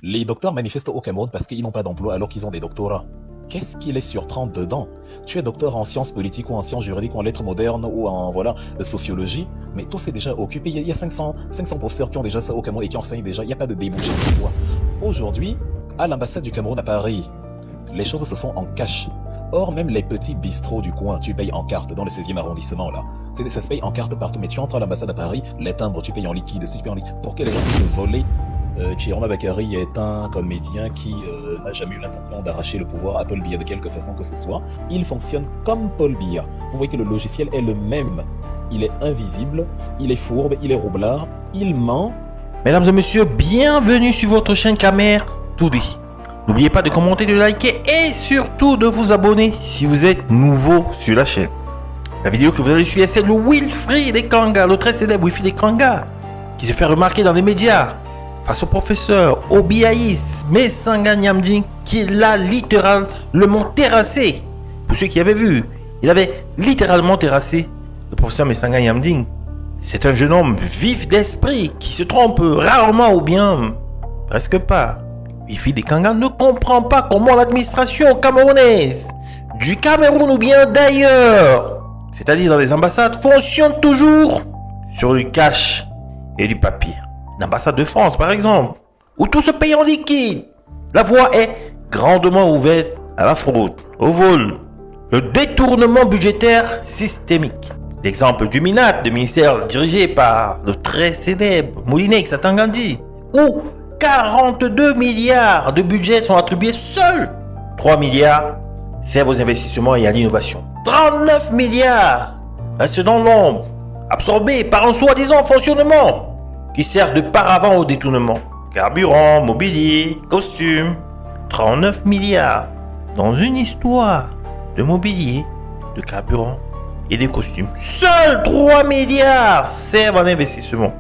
Les docteurs manifestent au Cameroun parce qu'ils n'ont pas d'emploi alors qu'ils ont des doctorats. Qu'est-ce qui les surprend dedans? Tu es docteur en sciences politiques ou en sciences juridiques ou en lettres modernes ou en sociologie, mais tout c'est déjà occupé. Il y a 500 professeurs qui ont déjà ça au Cameroun et qui enseignent déjà. Il n'y a pas de débouché pour toi. Aujourd'hui, à l'ambassade du Cameroun à Paris, les choses se font en cash. Or, même les petits bistrots du coin, tu payes en carte dans le 16e arrondissement là. Ça se paye en carte partout, mais tu entres à l'ambassade à Paris, les timbres, tu payes en liquide, tu payes en liquide. Pour que les gens puissent voler. Chiroma Bakary est un comédien qui n'a jamais eu l'intention d'arracher le pouvoir à Paul Biya de quelque façon que ce soit. Il fonctionne comme Paul Biya. Vous voyez que le logiciel est le même. Il est invisible, il est fourbe, il est roublard, il ment. Mesdames et messieurs, bienvenue sur votre chaîne Kamer Today. N'oubliez pas de commenter, de liker et surtout de vous abonner si vous êtes nouveau sur la chaîne. La vidéo que vous allez suivre, c'est le Wilfried Ekanga, le très célèbre Wilfried Ekanga, qui se fait remarquer dans les médias face au professeur Obiaïs Messanga Nyamding, qui l'a littéralement terrassé. Pour ceux qui avaient vu, il avait littéralement terrassé le professeur Messanga Nyamding. C'est un jeune homme vif d'esprit qui se trompe rarement ou bien presque pas. Wilfried Ekanga ne comprend pas comment l'administration camerounaise du Cameroun ou bien d'ailleurs, c'est-à-dire dans les ambassades, fonctionne toujours sur du cash et du papier. L'ambassade de France, par exemple, où tout se paye en liquide. La voie est grandement ouverte à la fraude, au vol, le détournement budgétaire systémique. L'exemple du MINAT, le ministère dirigé par le très célèbre Moulinex Atangandi, où 42 milliards de budget sont attribués, seuls 3 milliards servent aux investissements et à l'innovation. 39 milliards restent dans l'ombre, absorbés par un soi-disant fonctionnement qui sert de paravent au détournement. Carburant, mobilier, costumes. 39 milliards dans une histoire de mobilier, de carburant et de costumes. Seuls 3 milliards servent à l'investissement.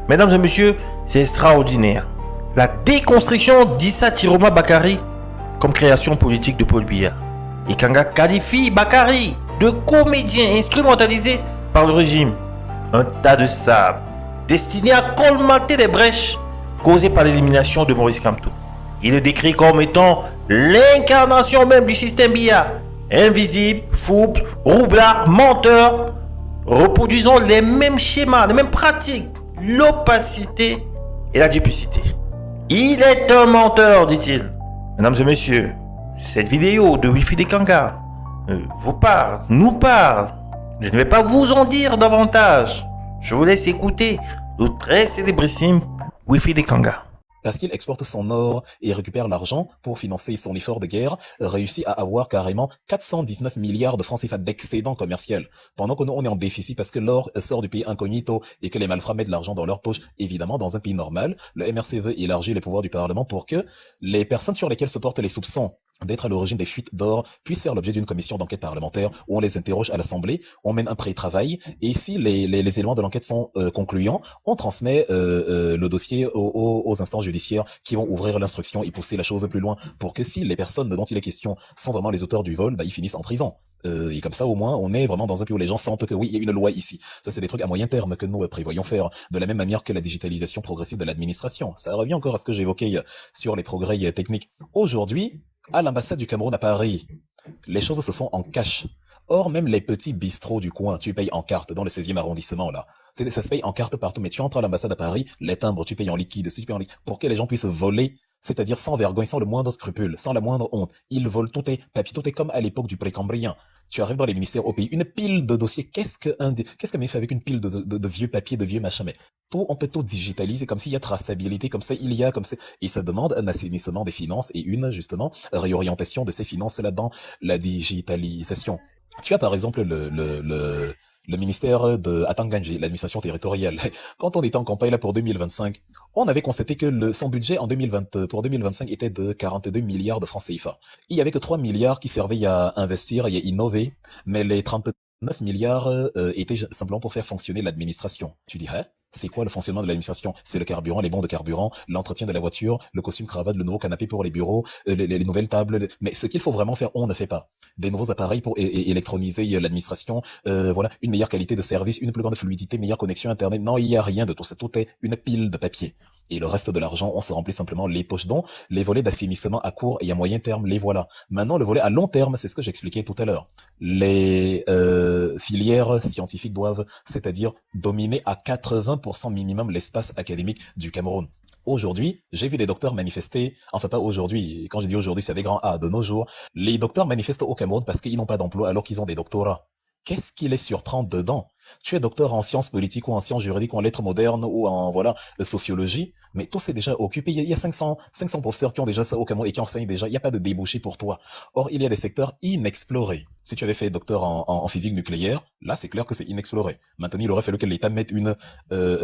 Mesdames et messieurs, c'est extraordinaire. La déconstruction d'Issa Chiroma Bakary comme création politique de Paul Biya. Ekanga qualifie Bakary de comédien instrumentalisé par le régime. Un tas de sable destiné à colmater les brèches causées par l'élimination de Maurice Kamto. Il le décrit comme étant l'incarnation même du système Biya, invisible, fourbe, roublard, menteur, reproduisant les mêmes schémas, les mêmes pratiques, l'opacité et la duplicité. Il est un menteur, dit-il. Mesdames et messieurs, cette vidéo de Wilfried Ekanga vous parle, nous parle. Je ne vais pas vous en dire davantage. Je vous laisse écouter le très célébrissime Wilfried Ekanga. Parce qu'il exporte son or et récupère l'argent pour financer son effort de guerre, réussit à avoir carrément 419 milliards de francs CFA d'excédent commercial. Pendant que nous, on est en déficit parce que l'or sort du pays incognito et que les malfrats mettent de l'argent dans leur poche. Évidemment, dans un pays normal, le MRC veut élargir les pouvoirs du Parlement pour que les personnes sur lesquelles se portent les soupçons d'être à l'origine des fuites d'or puissent faire l'objet d'une commission d'enquête parlementaire où on les interroge à l'Assemblée, on mène un pré-travail et si les éléments de l'enquête sont concluants, on transmet le dossier aux instances judiciaires qui vont ouvrir l'instruction et pousser la chose plus loin pour que si les personnes dont il est question sont vraiment les auteurs du vol, ils finissent en prison. Et comme ça, au moins, on est vraiment dans un pays où les gens sentent que oui, il y a une loi ici. Ça, c'est des trucs à moyen terme que nous prévoyons faire, de la même manière que la digitalisation progressive de l'administration. Ça revient encore à ce que j'évoquais sur les progrès techniques. Aujourd'hui, à l'ambassade du Cameroun à Paris, les choses se font en cash. Or, même les petits bistrots du coin, tu payes en carte dans le 16e arrondissement là. Ça se paye en carte partout, mais tu entres à l'ambassade à Paris, les timbres, tu payes en liquide, tu payes en liquide, pour que les gens puissent voler, c'est-à-dire sans vergogne, sans le moindre scrupule, sans la moindre honte. Ils volent tout est papier, tout est comme à l'époque du précambrien. Tu arrives dans les ministères au pays, une pile de dossiers. Qu'est-ce qu'un fait avec une pile de vieux papiers, de vieux machins? Mais tout, on peut tout digitaliser comme s'il y a traçabilité, comme ça, il y a comme ça. Et ça demande un assainissement des finances et justement, réorientation de ces finances-là dans la digitalisation. Tu as par exemple le ministère de Atanganji, l'administration territoriale. Quand on était en campagne là pour 2025, on avait constaté que son budget pour 2025 était de 42 milliards de francs CFA. Il y avait que 3 milliards qui servaient à investir et à innover, mais les 39 milliards étaient simplement pour faire fonctionner l'administration. Tu dirais? C'est quoi le fonctionnement de l'administration? C'est le carburant, les bons de carburant, l'entretien de la voiture, le costume cravate, le nouveau canapé pour les bureaux, les nouvelles tables. Mais ce qu'il faut vraiment faire, on ne fait pas. Des nouveaux appareils pour électroniser l'administration, voilà, une meilleure qualité de service, une plus grande fluidité, meilleure connexion Internet. Non, il n'y a rien de tout ça. Tout est une pile de papier. Et le reste de l'argent, on se remplit simplement les poches d'ont. Les volets d'assainissement à court et à moyen terme, les voilà. Maintenant, le volet à long terme, c'est ce que j'expliquais tout à l'heure. Les filières scientifiques doivent, c'est-à-dire dominer à 80% minimum l'espace académique du Cameroun. Aujourd'hui, j'ai vu des docteurs manifester, enfin pas aujourd'hui, quand je dis aujourd'hui, c'est avec grand A, de nos jours, les docteurs manifestent au Cameroun parce qu'ils n'ont pas d'emploi alors qu'ils ont des doctorats. Qu'est-ce qui les surprend dedans? Tu es docteur en sciences politiques ou en sciences juridiques ou en lettres modernes ou en, voilà, sociologie, mais tout c'est déjà occupé. Il y a 500 professeurs qui ont déjà ça au Cameroun et qui enseignent déjà. Il n'y a pas de débouché pour toi. Or, il y a des secteurs inexplorés. Si tu avais fait docteur en physique nucléaire, là, c'est clair que c'est inexploré. Maintenant, il aurait fallu que l'État mette une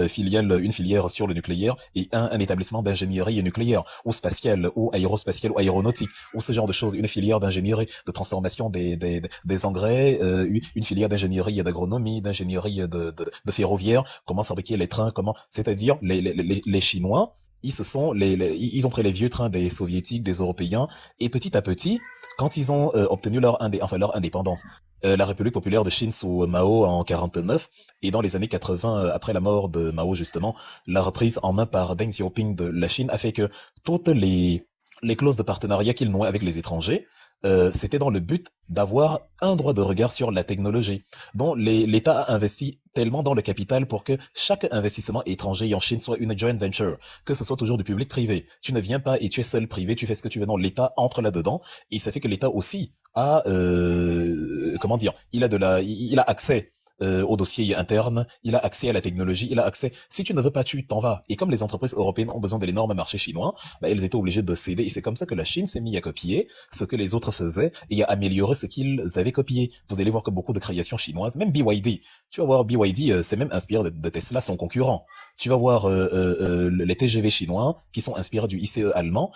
filière sur le nucléaire et un établissement d'ingénierie nucléaire ou spatiale ou aérospatiale ou aéronautique ou ce genre de choses. Une filière d'ingénierie de transformation des engrais, une filière d'ingénierie d'agronomie, d'ingénierie de ferroviaire, comment fabriquer les trains, c'est-à-dire les Chinois, ils ont pris les vieux trains des soviétiques, des européens, et petit à petit, quand ils ont obtenu leur indépendance, la République populaire de Chine sous Mao en 49, et dans les années 80, après la mort de Mao justement, la reprise en main par Deng Xiaoping de la Chine a fait que toutes les clauses de partenariat qu'ils nouaient avec les étrangers, c'était dans le but d'avoir un droit de regard sur la technologie, dont l'État a investi tellement dans le capital pour que chaque investissement étranger en Chine soit une joint venture, que ce soit toujours du public-privé. Tu ne viens pas et tu es seul privé, tu fais ce que tu veux. Non, l'État entre là-dedans, et ça fait que l'État aussi a, il a accès au dossier interne, il a accès à la technologie, il a accès. Si tu ne veux pas, tu t'en vas. Et comme les entreprises européennes ont besoin de l'énorme marché chinois, elles étaient obligées de céder. Et c'est comme ça que la Chine s'est mise à copier ce que les autres faisaient et à améliorer ce qu'ils avaient copié. Vous allez voir que beaucoup de créations chinoises, même BYD, tu vas voir BYD, c'est même inspiré de Tesla, son concurrent. Tu vas voir les TGV chinois qui sont inspirés du ICE allemand.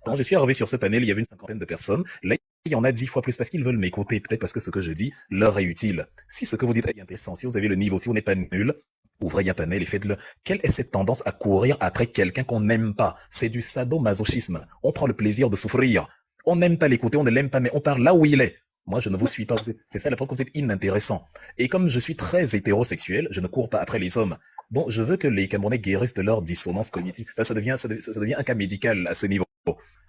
Quand je suis arrivé sur ce panel, il y avait une cinquantaine de personnes. Là, il y en a 10 fois plus parce qu'ils veulent m'écouter, peut-être parce que ce que je dis leur est utile. Si ce que vous dites est intéressant, si vous avez le niveau, si vous n'êtes pas nul, ouvrez un panel et faites-le. Quelle est cette tendance à courir après quelqu'un qu'on n'aime pas? C'est du sadomasochisme. On prend le plaisir de souffrir. On n'aime pas l'écouter, on ne l'aime pas, mais on parle là où il est. Moi, je ne vous suis pas. C'est ça la preuve que vous êtes inintéressant. Et comme je suis très hétérosexuel, je ne cours pas après les hommes. Bon, je veux que les Camerounais guérissent de leur dissonance cognitive. Enfin, ça devient un cas médical à ce niveau.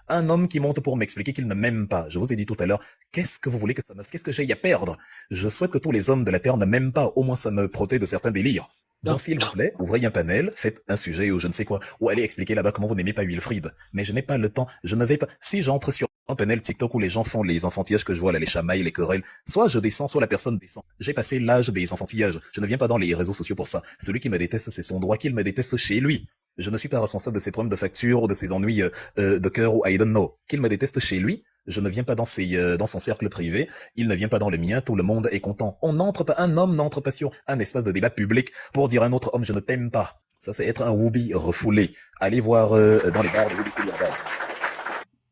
Un homme qui monte pour m'expliquer qu'il ne m'aime pas. Je vous ai dit tout à l'heure, qu'est-ce que vous voulez que ça me... Qu'est-ce que j'ai à perdre? Je souhaite que tous les hommes de la Terre ne m'aiment pas. Au moins, ça me protège de certains délires. Donc, s'il vous plaît, ouvrez un panel, faites un sujet ou je ne sais quoi, ou allez expliquer là-bas comment vous n'aimez pas Wilfried. Mais je n'ai pas le temps, je ne vais pas... Si j'entre sur un panel TikTok où les gens font les enfantillages que je vois là, les chamailles, les querelles, soit je descends, soit la personne descend. J'ai passé l'âge des enfantillages. Je ne viens pas dans les réseaux sociaux pour ça. Celui qui me déteste, c'est son droit qu'il me déteste chez lui. Je ne suis pas responsable de ses problèmes de facture ou de ses ennuis de cœur ou I don't know. Qu'il me déteste chez lui, je ne viens pas dans son cercle privé, il ne vient pas dans le mien, tout le monde est content. Un homme n'entre pas sur un espace de débat public pour dire à un autre homme je ne t'aime pas. Ça c'est être un woubi refoulé. Allez voir dans les bars de Woubi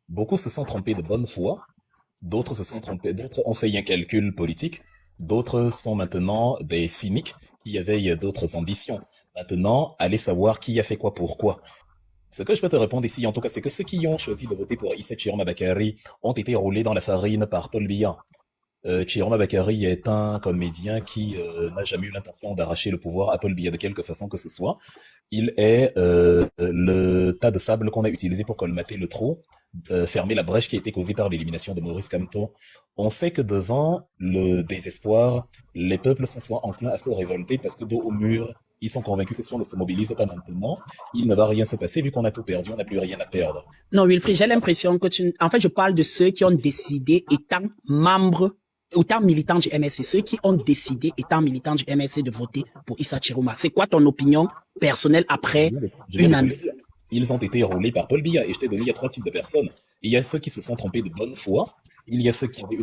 Beaucoup se sont trompés de bonne foi, d'autres se sont trompés, d'autres ont fait un calcul politique, d'autres sont maintenant des cyniques qui avaient d'autres ambitions. Maintenant, allez savoir qui a fait quoi pourquoi. Ce que je peux te répondre ici, en tout cas, c'est que ceux qui ont choisi de voter pour Issa Chiroma Bakary ont été roulés dans la farine par Paul Biya. Chiroma Bakary est un comédien qui n'a jamais eu l'intention d'arracher le pouvoir à Paul Biya de quelque façon que ce soit. Il est le tas de sable qu'on a utilisé pour colmater le trou, fermer la brèche qui a été causée par l'élimination de Maurice Kamto. On sait que devant le désespoir, les peuples sont soit enclins à se révolter parce que dos au mur, ils sont convaincus que si on ne se mobilise pas maintenant, il ne va rien se passer vu qu'on a tout perdu, on n'a plus rien à perdre. Non, Wilfried, j'ai l'impression que en fait, je parle de ceux qui ont décidé étant membres, étant militants du MSC, ceux qui ont décidé étant militants du MSC de voter pour Issa Chiroma. C'est quoi ton opinion personnelle après une année? Ils ont été roulés par Paul Biya et je t'ai donné, il y a 3 types de personnes. Il y a ceux qui se sont trompés de bonne foi, il y a ceux qui avaient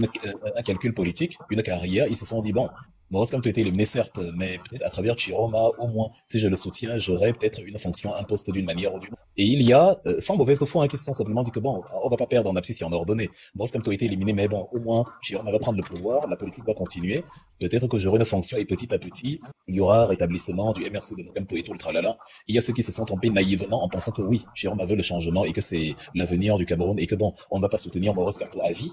un calcul politique, une carrière, ils se sont dit bon, Maurice Kamto était éliminé, certes, mais peut-être à travers Chiroma, au moins, si je le soutiens, j'aurais peut-être une fonction, un poste d'une manière ou d'une autre. Et il y a, sans mauvaise foi, hein, qui se sont simplement dit que bon, on va pas perdre en abscisse si on a ordonné. Maurice Kamto a été éliminé, mais bon, au moins, Chiroma va prendre le pouvoir, la politique va continuer. Peut-être que j'aurai une fonction et petit à petit, il y aura rétablissement du MRC de Kamto et tout le tralala. Il y a ceux qui se sont trompés naïvement en pensant que oui, Chiroma veut le changement et que c'est l'avenir du Cameroun et que bon, on ne va pas soutenir Maurice Kamto à vie,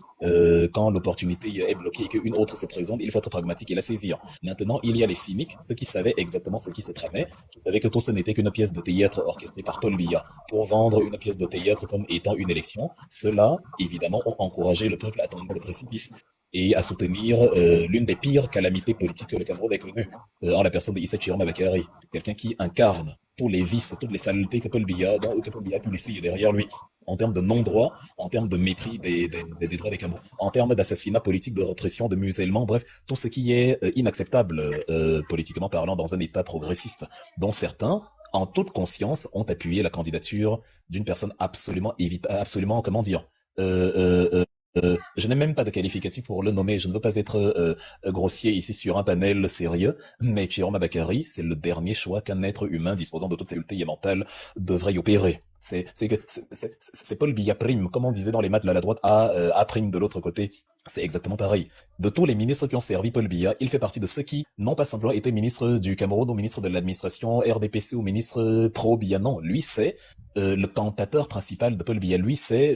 quand l'opportunité est bloquée et qu'une autre se présente, il faut être pragmatique et la saisir. Maintenant, il y a les cyniques, ceux qui savaient exactement ce qui se tramait, qui savaient que tout ce n'était qu'une pièce de théâtre orchestrée par Paul Biya pour vendre une pièce de théâtre comme étant une élection. Ceux-là, évidemment, ont encouragé le peuple à tomber le précipice et à soutenir l'une des pires calamités politiques que le Cameroun ait connues, en la personne de Issa Chiroma Bakary, quelqu'un qui incarne tous les vices, toutes les saletés que Paul Biya a pu laisser derrière lui, en termes de non-droit, en termes de mépris des droits des Camerounais, en termes d'assassinat politique, de répression, de musellement, bref, tout ce qui est inacceptable politiquement parlant dans un État progressiste, dont certains, en toute conscience, ont appuyé la candidature d'une personne absolument, comment dire, je n'ai même pas de qualificatif pour le nommer, je ne veux pas être grossier ici sur un panel sérieux, mais Chiroma Bakary, c'est le dernier choix qu'un être humain disposant de toutes ses facultés mentales devrait y opérer. C'est Paul Biya prime, comme on disait dans les maths à la droite, A prime de l'autre côté. C'est exactement pareil. De tous les ministres qui ont servi Paul Biya, il fait partie de ceux qui n'ont pas simplement été ministre du Cameroun ou ministre de l'administration RDPC ou ministre pro-Biya. Non, lui c'est le tentateur principal de Paul Biya. Lui c'est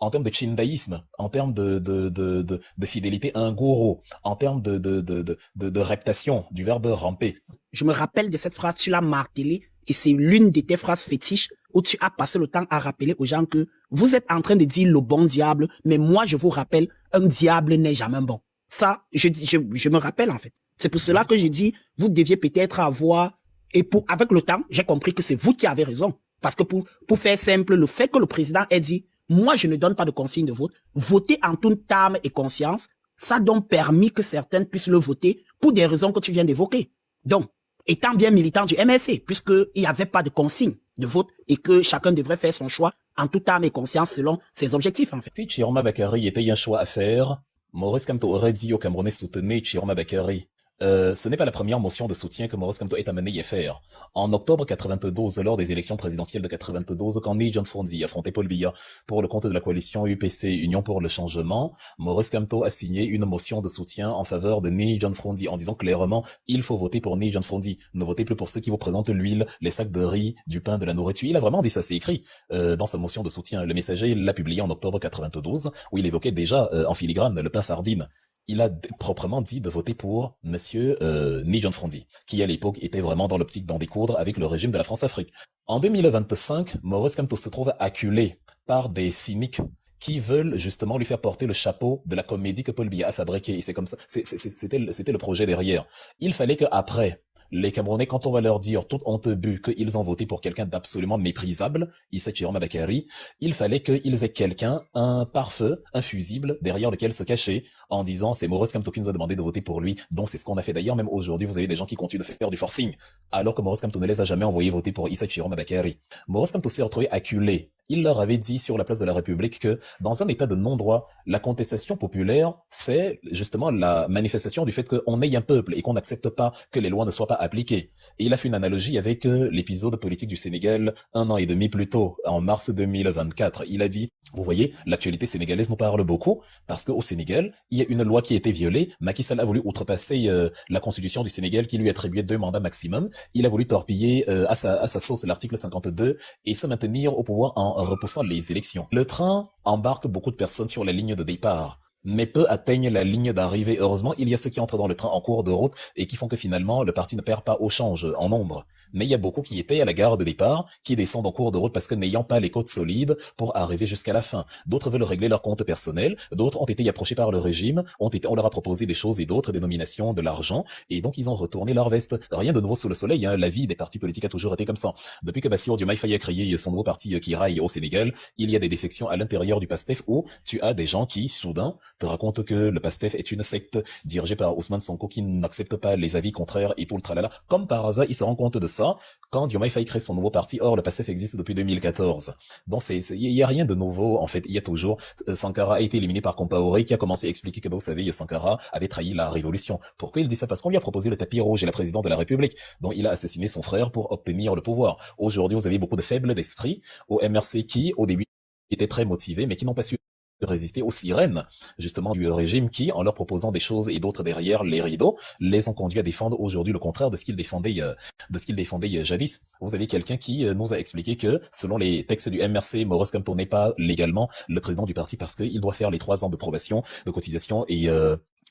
en termes de chindaïsme, en termes de fidélité à un gourou, en termes de reptation, du verbe ramper. Je me rappelle de cette phrase, tu l'as martelée, et c'est l'une de tes phrases fétiches où tu as passé le temps à rappeler aux gens que vous êtes en train de dire le bon diable, mais moi je vous rappelle, un diable n'est jamais bon. Ça, je me rappelle en fait. C'est pour cela que je dis, vous deviez peut-être avoir, et avec le temps, j'ai compris que c'est vous qui avez raison. Parce que pour faire simple, le fait que le président ait dit, moi je ne donne pas de consigne de vote, voter en toute âme et conscience, ça a donc permis que certains puissent le voter pour des raisons que tu viens d'évoquer. Donc, étant bien militant du MRC, puisqu'il n'y avait pas de consigne de vote et que chacun devrait faire son choix en toute âme et conscience selon ses objectifs, en fait. Si Chiroma Bakary était un choix à faire, Maurice Kamto aurait dit aux Camerounais soutenez Chiroma Bakary. Ce n'est pas la première motion de soutien que Maurice Kamto est amené à faire. En octobre 92, lors des élections présidentielles de 92, quand Ni John Frondi affrontait Paul Biya pour le compte de la coalition UPC Union pour le changement, Maurice Kamto a signé une motion de soutien en faveur de Ni John Frondi en disant clairement il faut voter pour Ni John Frondi. Ne votez plus pour ceux qui vous présentent l'huile, les sacs de riz, du pain, de la nourriture. Il a vraiment dit ça, c'est écrit dans sa motion de soutien. Le Messager l'a publié en octobre 92 où il évoquait déjà en filigrane le pain sardine. Il a proprement dit de voter pour monsieur Ni John Frondi, qui à l'époque était vraiment dans l'optique d'en découdre avec le régime de la France-Afrique. En 2025, Maurice Kamto se trouve acculé par des cyniques qui veulent justement lui faire porter le chapeau de la comédie que Paul Biya a fabriquée. Et c'est comme ça, c'était le projet derrière. Il fallait qu'après, les Camerounais, quand on va leur dire, toute honte bu, qu'ils ont voté pour quelqu'un d'absolument méprisable, Issa Chiroma Bakary, il fallait qu'ils aient quelqu'un, un pare-feu, un fusible, derrière lequel se cacher, en disant, c'est Maurice Kamto qui nous a demandé de voter pour lui, donc c'est ce qu'on a fait d'ailleurs, même aujourd'hui, vous avez des gens qui continuent de faire du forcing, alors que Maurice Kamto ne les a jamais envoyés voter pour Issa Chiroma Bakary. Maurice Kamto s'est retrouvé acculé. Il leur avait dit sur la place de la République que, dans un état de non-droit, la contestation populaire, c'est justement la manifestation du fait qu'on ait un peuple et qu'on n'accepte pas que les lois ne soient pas appliquées. Et il a fait une analogie avec l'épisode politique du Sénégal 1 an et demi plus tôt, en mars 2024. Il a dit, vous voyez, l'actualité sénégalaise nous parle beaucoup, parce qu'au Sénégal, il y a une loi qui a été violée. Macky Sall a voulu outrepasser la constitution du Sénégal qui lui attribuait 2 mandats maximum. Il a voulu torpiller à sa sauce l'article 52 et se maintenir au pouvoir en repoussant les élections. Le train embarque beaucoup de personnes sur la ligne de départ, mais peu atteignent la ligne d'arrivée. Heureusement, il y a ceux qui entrent dans le train en cours de route et qui font que finalement, le parti ne perd pas au change en nombre. Mais il y a beaucoup qui étaient à la gare de départ, qui descendent en cours de route parce que n'ayant pas les côtes solides pour arriver jusqu'à la fin. D'autres veulent régler leur compte personnel, d'autres ont été approchés par le régime, on leur a proposé des choses et d'autres, des nominations, de l'argent, et donc ils ont retourné leur veste. Rien de nouveau sous le soleil, hein. La vie des partis politiques a toujours été comme ça. Depuis que Bassirou Diomaye Faye a créé son nouveau parti Kiraï au Sénégal, il y a des défections à l'intérieur du PASTEF où tu as des gens qui, soudain, te raconte que le PASTEF est une secte dirigée par Ousmane Sonko qui n'accepte pas les avis contraires et tout le tralala. Comme par hasard, il se rend compte de ça quand Diomaye Faye crée son nouveau parti. Or, le PASTEF existe depuis 2014. Donc, il y a rien de nouveau. En fait, il y a toujours, Sankara a été éliminé par Compaoré qui a commencé à expliquer que, vous savez, Sankara avait trahi la révolution. Pourquoi il dit ça? Parce qu'on lui a proposé le tapis rouge et la présidente de la République, dont il a assassiné son frère pour obtenir le pouvoir. Aujourd'hui, vous avez beaucoup de faibles d'esprit au MRC qui, au début, étaient très motivés, mais qui n'ont pas su résister aux sirènes, justement, du régime qui, en leur proposant des choses et d'autres derrière les rideaux, les ont conduits à défendre aujourd'hui le contraire de ce qu'ils défendaient jadis. Vous avez quelqu'un qui nous a expliqué que, selon les textes du MRC, Maurice Kamto n'est pas légalement le président du parti parce qu'il doit faire les 3 ans de probation, de cotisation et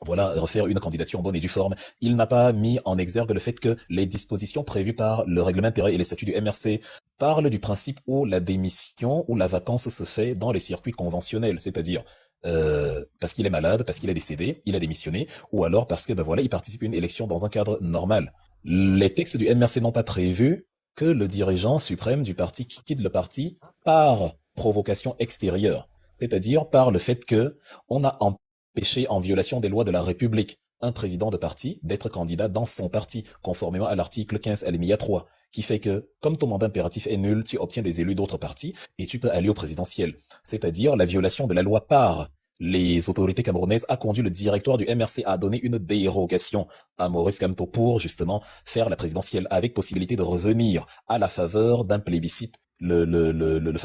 voilà, refaire une candidature en bonne et due forme. Il n'a pas mis en exergue le fait que les dispositions prévues par le règlement intérieur et les statuts du MRC parlent du principe où la démission ou la vacance se fait dans les circuits conventionnels, c'est-à-dire parce qu'il est malade, parce qu'il est décédé, il a démissionné, ou alors parce que voilà, il participe à une élection dans un cadre normal. Les textes du MRC n'ont pas prévu que le dirigeant suprême du parti quitte le parti par provocation extérieure, c'est-à-dire par le fait que on a empêché en violation des lois de la République un président de parti d'être candidat dans son parti, conformément à l'article 15 alinéa 3, qui fait que, comme ton mandat impératif est nul, tu obtiens des élus d'autres partis et tu peux aller au présidentiel. C'est-à-dire la violation de la loi par les autorités camerounaises a conduit le directoire du MRC à donner une dérogation à Maurice Kamto pour justement faire la présidentielle, avec possibilité de revenir à la faveur d'un plébiscite, la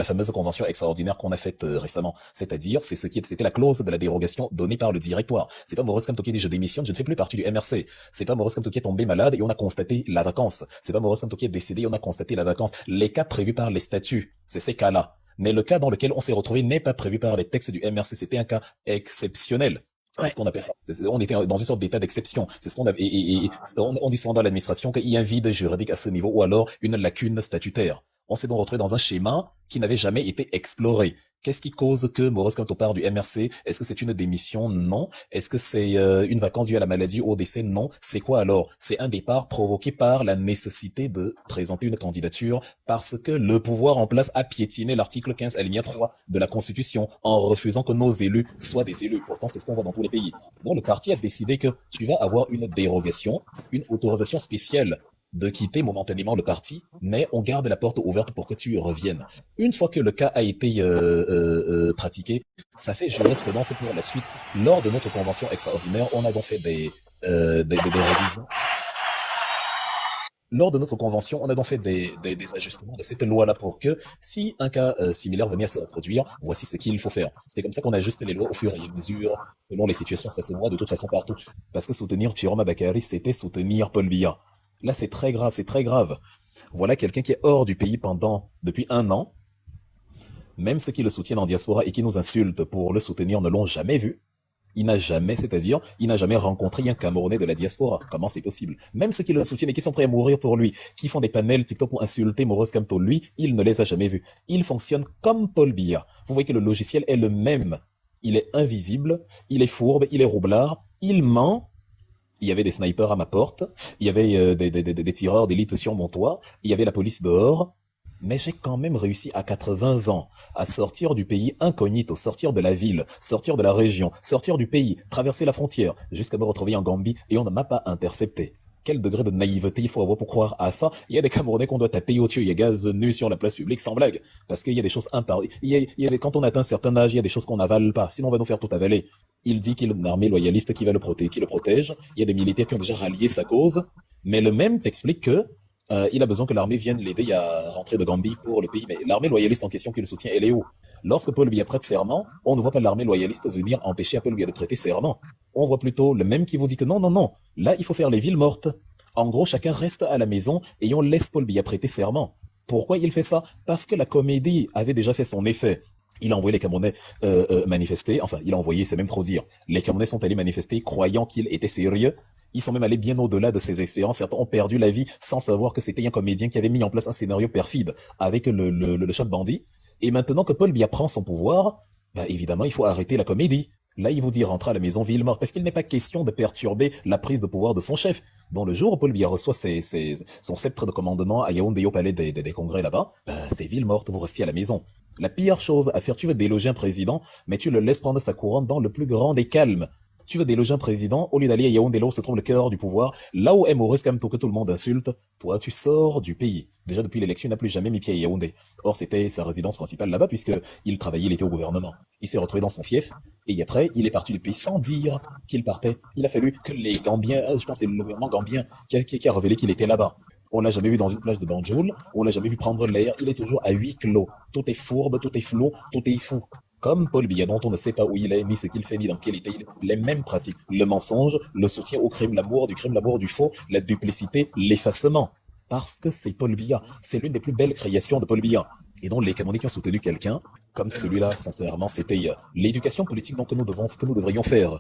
fameuse convention extraordinaire qu'on a faite récemment. C'est-à-dire, c'était la clause de la dérogation donnée par le directoire. C'est pas Maurice Kamto qui dit je démissionne, je ne fais plus partie du MRC. C'est pas Maurice Kamto qui est tombé malade et on a constaté la vacance. C'est pas Maurice Kamto qui est décédé et on a constaté la vacance. Les cas prévus par les statuts, c'est ces cas-là. Mais le cas dans lequel on s'est retrouvé n'est pas prévu par les textes du MRC. C'était un cas exceptionnel. C'est ce qu'on appelle. On était dans une sorte d'état d'exception. C'est ce qu'on avait. On dit souvent dans l'administration qu'il y a un vide juridique à ce niveau ou alors une lacune statutaire. On s'est donc retrouvé dans un schéma qui n'avait jamais été exploré. Qu'est-ce qui cause que Maurice Kamto part du MRC? Est-ce que c'est une démission? Non. Est-ce que c'est une vacance due à la maladie ou au décès? Non. C'est quoi alors? C'est un départ provoqué par la nécessité de présenter une candidature parce que le pouvoir en place a piétiné l'article 15 alinéa 3 de la Constitution en refusant que nos élus soient des élus. Pourtant, c'est ce qu'on voit dans tous les pays. Donc, le parti a décidé que tu vas avoir une dérogation, une autorisation spéciale de quitter momentanément le parti, mais on garde la porte ouverte pour que tu reviennes. Une fois que le cas a été pratiqué, ça fait jurisprudence pour la suite. Lors de notre convention extraordinaire, on a donc fait des révisions. Lors de notre convention, on a donc fait des ajustements de cette loi-là pour que, si un cas similaire venait à se reproduire, voici ce qu'il faut faire. C'est comme ça qu'on ajuste les lois au fur et à mesure, selon les situations. Ça se voit de toute façon partout. Parce que soutenir Chiroma Bakary, c'était soutenir Paul Biya. Là, c'est très grave, c'est très grave. Voilà quelqu'un qui est hors du pays depuis 1 an. Même ceux qui le soutiennent en diaspora et qui nous insultent pour le soutenir ne l'ont jamais vu. Il n'a jamais rencontré un Camerounais de la diaspora. Comment c'est possible? Même ceux qui le soutiennent et qui sont prêts à mourir pour lui, qui font des panels TikTok pour insulter Maurice Kamto, lui, il ne les a jamais vus. Il fonctionne comme Paul Biya. Vous voyez que le logiciel est le même. Il est invisible, il est fourbe, il est roublard, il ment. Il y avait des snipers à ma porte, il y avait des tireurs d'élite sur mon toit, il y avait la police dehors, mais j'ai quand même réussi à 80 ans à sortir du pays incognito, sortir de la ville, sortir de la région, sortir du pays, traverser la frontière, jusqu'à me retrouver en Gambie et on ne m'a pas intercepté. Quel degré de naïveté il faut avoir pour croire à ça? Il y a des Camerounais qu'on doit taper au-dessus, il y a gaz nu sur la place publique sans blague, parce qu'il y a des choses imparables. Quand on atteint un certain âge, il y a des choses qu'on n'avale pas, sinon on va nous faire tout avaler. Il dit qu'il y a une armée loyaliste qui le protège, il y a des militaires qui ont déjà rallié sa cause, mais le même t'explique que il a besoin que l'armée vienne l'aider à rentrer de Gambie pour le pays. Mais l'armée loyaliste en question qui le soutient, elle est où? Lorsque Paul Biya prête serment, on ne voit pas l'armée loyaliste venir empêcher Paul Biya de prêter serment. On voit plutôt le même qui vous dit que non, là il faut faire les villes mortes. En gros, chacun reste à la maison et on laisse Paul Biya prêter serment. Pourquoi il fait ça? Parce que la comédie avait déjà fait son effet. Il a envoyé les Camerounais manifester, enfin il a envoyé, c'est même trop dire. Les Camerounais sont allés manifester croyant qu'il était sérieux. Ils sont même allés bien au-delà de ses expériences. Certains ont perdu la vie sans savoir que c'était un comédien qui avait mis en place un scénario perfide avec le chat de bandit. Et maintenant que Paul Biya prend son pouvoir, bah évidemment il faut arrêter la comédie. Là, il vous dit rentre à la maison Villemort, parce qu'il n'est pas question de perturber la prise de pouvoir de son chef. Dans le jour où Paul Biya reçoit son sceptre de commandement à Yaoundé au palais des congrès là-bas, c'est Villemort, vous restez à la maison. La pire chose à faire, tu veux déloger un président, mais tu le laisses prendre sa couronne dans le plus grand des calmes. Tu veux déloger un président, au lieu d'aller à Yaoundé, là où se trouve le cœur du pouvoir, là où est Maurice Kamto que tout le monde insulte, toi tu sors du pays. Déjà depuis l'élection, il n'a plus jamais mis pied à Yaoundé. Or c'était sa résidence principale là-bas puisque il travaillait, il était au gouvernement. Il s'est retrouvé dans son fief, et après il est parti du pays sans dire qu'il partait. Il a fallu que les Gambiens, je pense que c'est le gouvernement gambien qui a révélé qu'il était là-bas. On l'a jamais vu dans une plage de Banjul, on l'a jamais vu prendre l'air, il est toujours à huis clos. Tout est fourbe, tout est flou, tout est fou. Comme Paul Biya, dont on ne sait pas où il est, ni ce qu'il fait, ni dans quel état il est. Les mêmes pratiques. Le mensonge, le soutien au crime, l'amour du faux, la duplicité, l'effacement. Parce que c'est Paul Biya. C'est l'une des plus belles créations de Paul Biya. Et donc les Camerounais qui ont soutenu quelqu'un, comme celui-là, sincèrement, c'était l'éducation politique donc, que nous devrions faire.